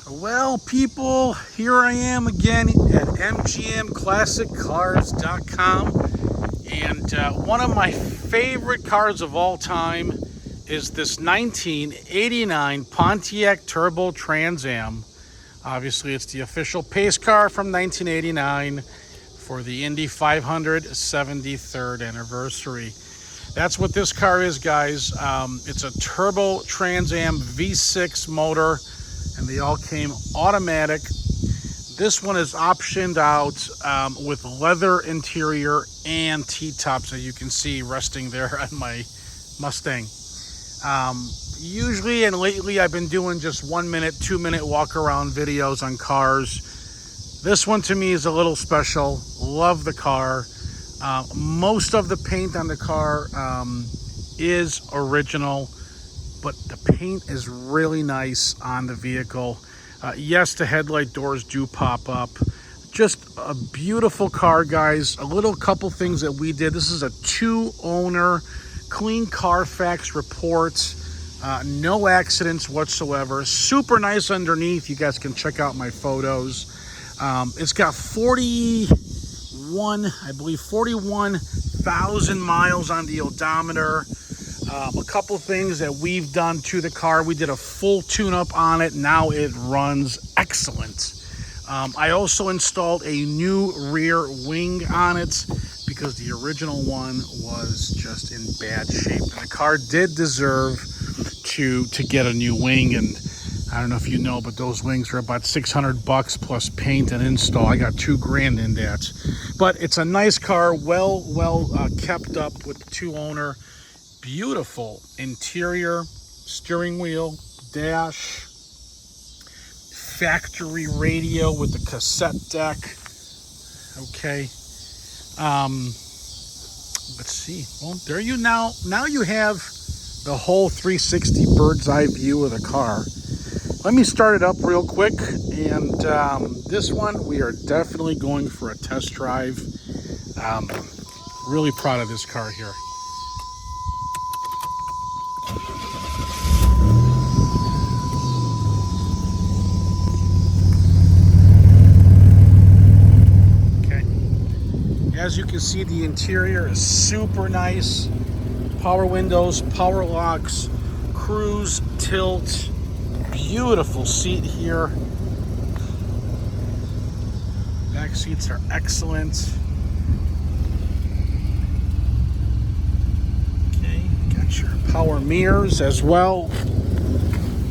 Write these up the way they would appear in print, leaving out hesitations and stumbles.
Well, people, here I am again at mgmclassiccars.com, and one of my favorite cars of all time is this 1989 Pontiac Turbo Trans Am. Obviously, it's the official pace car from 1989 for the Indy 500 73rd anniversary. That's what this car is, guys. It's a Turbo Trans Am V6 motor, and they all came automatic. This one is optioned out with leather interior and T-tops, that you can see resting there on my Mustang. Usually and lately I've been doing just 1 minute, 2 minute walk around videos on cars. This one to me is a little special. Love the car. Most of the paint on the car is original, but the paint is really nice on the vehicle. Yes, the headlight doors do pop up. Just a beautiful car, guys. A little couple things that we did. This is a 2-owner, clean Carfax report. No accidents whatsoever. Super nice underneath. You guys can check out my photos. It's got 41,000 miles on the odometer. A couple things that we've done to the car. We did a full tune-up on it. Now it runs excellent. I also installed a new rear wing on it because the original one was just in bad shape. And the car did deserve to get a new wing, and I don't know if you know, but those wings are about $600 plus paint and install. I got $2,000 in that. But it's a nice car, well kept up with the 2-owner. Beautiful interior, steering wheel, dash, factory radio with the cassette deck. Okay. Let's see. Well, there you now you have the whole 360 bird's eye view of the car. Let me start it up real quick, and this one we are definitely going for a test drive. Really proud of this car here. As you can see, the interior is super nice. Power windows, power locks, cruise, tilt. Beautiful seat here. Back seats are excellent. Okay, got your power mirrors as well.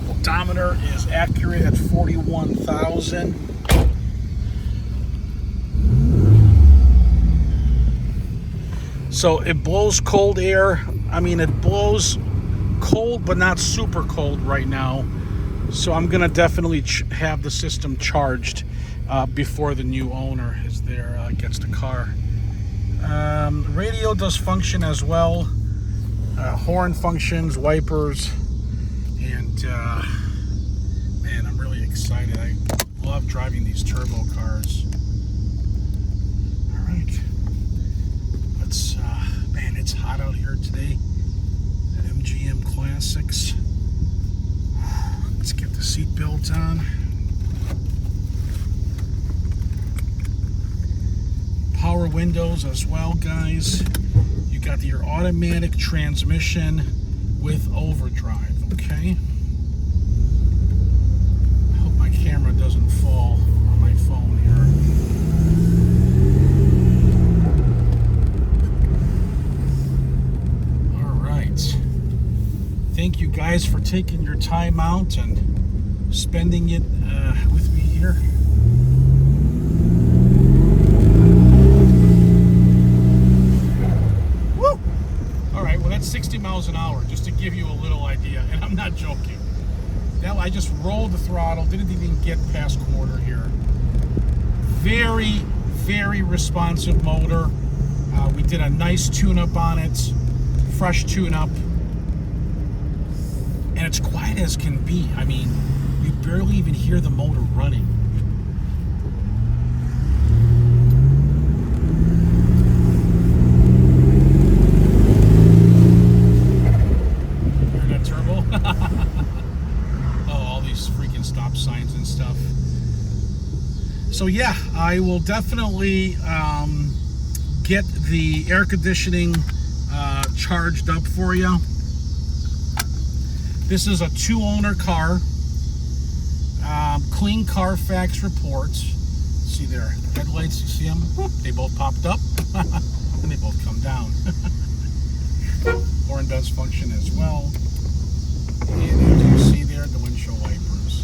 Odometer is accurate at 41,000. So it blows cold air. I mean, it blows cold, but not super cold right now. So I'm gonna definitely have the system charged before the new owner is there, gets the car. Radio does function as well. Horn functions, wipers, and man, I'm really excited. I love driving these turbo cars. All right. Man, it's hot out here today at MGM Classics. Let's get the seatbelt on. Power windows as well, guys. You got your automatic transmission with overdrive, okay? I hope my camera doesn't fall on my phone here. Thank you guys for taking your time out and spending it with me here. Woo! All right, well, that's 60 miles an hour, just to give you a little idea, and I'm not joking. Now I just rolled the throttle, didn't even get past quarter here. Very, very responsive motor. We did a nice tune-up on it, fresh tune-up. And it's quiet as can be. I mean, you barely even hear the motor running. Hear that turbo? Oh, all these freaking and stop signs and stuff. So yeah, I will definitely get the air conditioning charged up for you. This is a 2-owner car. Clean Carfax reports. See their headlights, you see them? They both popped up and they both come down. Horn does function as well. And as you see there, the windshield wipers.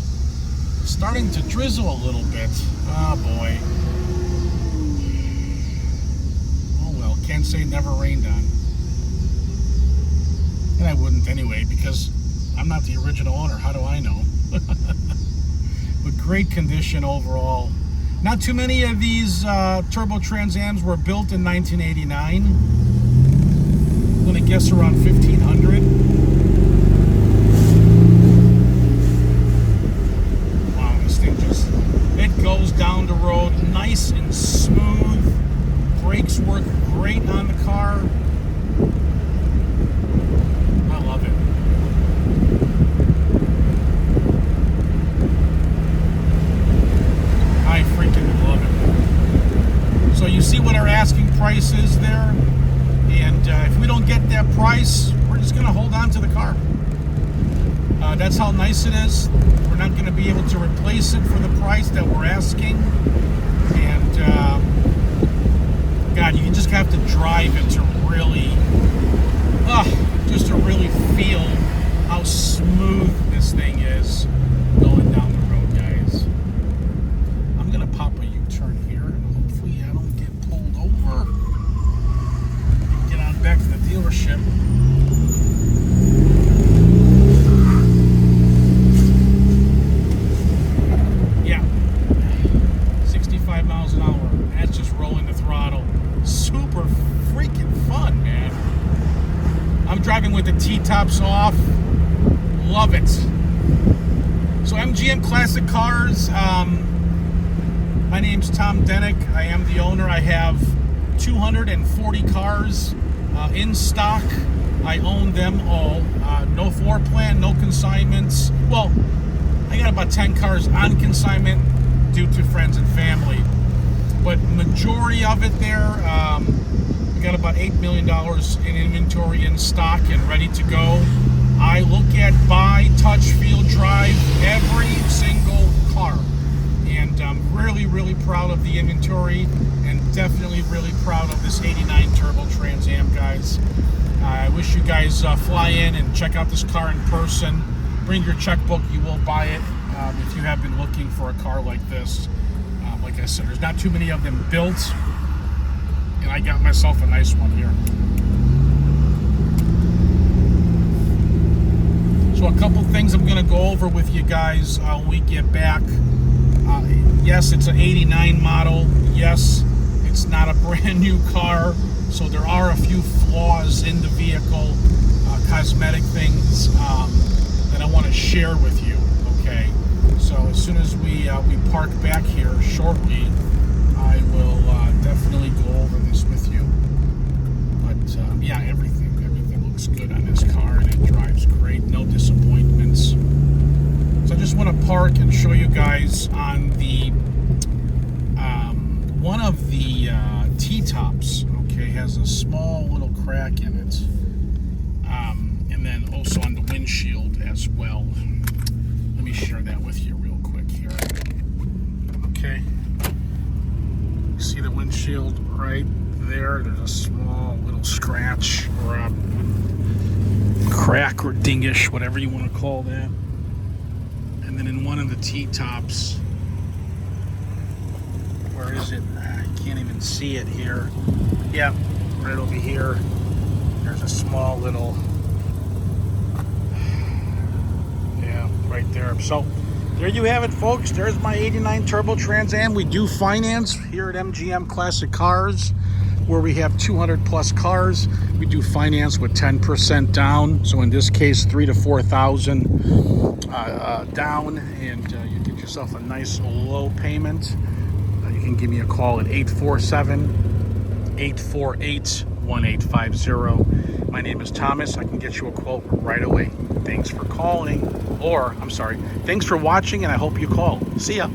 It's starting to drizzle a little bit. Oh boy. Oh well, can't say never rained on. And I wouldn't anyway, because I'm not the original owner. How do I know? But great condition overall. Not too many of these Turbo Trans Ams were built in 1989. I'm gonna guess around 1500. Wow, this thing just, it goes down the road nice and smooth. Brakes work great on the car. I love it. I freaking love it. So you see what our asking price is there, and if we don't get that price, we're just going to hold on to the car. That's how nice it is. We're not going to be able to replace it for the price that we're asking, and God, you just have to drive it to really, just to really feel how smooth this thing is going down the road, guys. I'm gonna pop a U-turn here, and hopefully I don't get pulled over. Get on back to the dealership. Yeah, 65 miles an hour. That's just rolling the throttle. Super freaking fun, man. I'm driving with the T-tops off. Love it. So MGM Classic Cars. My name's Tom Denick. I am the owner. I have 240 cars in stock. I own them all. No floor plan, no consignments. Well, I got about 10 cars on consignment due to friends and family. But majority of it there, we got about $8 million in inventory in stock and ready to go. I look at buy, touch, feel, drive every single car. And I'm really, really proud of the inventory, and definitely really proud of this 89 Turbo Trans Am, guys. I wish you guys fly in and check out this car in person. Bring your checkbook, you will buy it if you have been looking for a car like this. Like I said, there's not too many of them built, and I got myself a nice one here. So a couple things I'm going to go over with you guys when we get back. Yes, it's an 89 model. Yes, it's not a brand new car, so there are a few flaws in the vehicle, cosmetic things that I want to share with you, okay? So as soon as we park back here shortly, I will definitely go over this with you. But yeah, everything looks good on this car, and it drives great. No disappointments. So I just want to park and show you guys on the one of the T-tops. Okay, has a small little crack in it, and then also on the windshield as well. Let me share that with you real quick here. Okay, see the windshield right there? There's a small little scratch or a crack or dingish, whatever you want to call that. And then in one of the T-tops, where is it? I can't even see it here. Yeah, right over here. There's a small little, yeah, right there. So there you have it, folks. There's my 89 Turbo Trans Am. We do finance here at MGM Classic Cars, where we have 200 plus cars. We do finance with 10% down. So in this case, 3,000 to 4,000 down, and you get yourself a nice low payment. You can give me a call at 847-848-1850. My name is Thomas. I can get you a quote right away. Thanks for calling. Or, I'm sorry, thanks for watching, and I hope you call. See ya.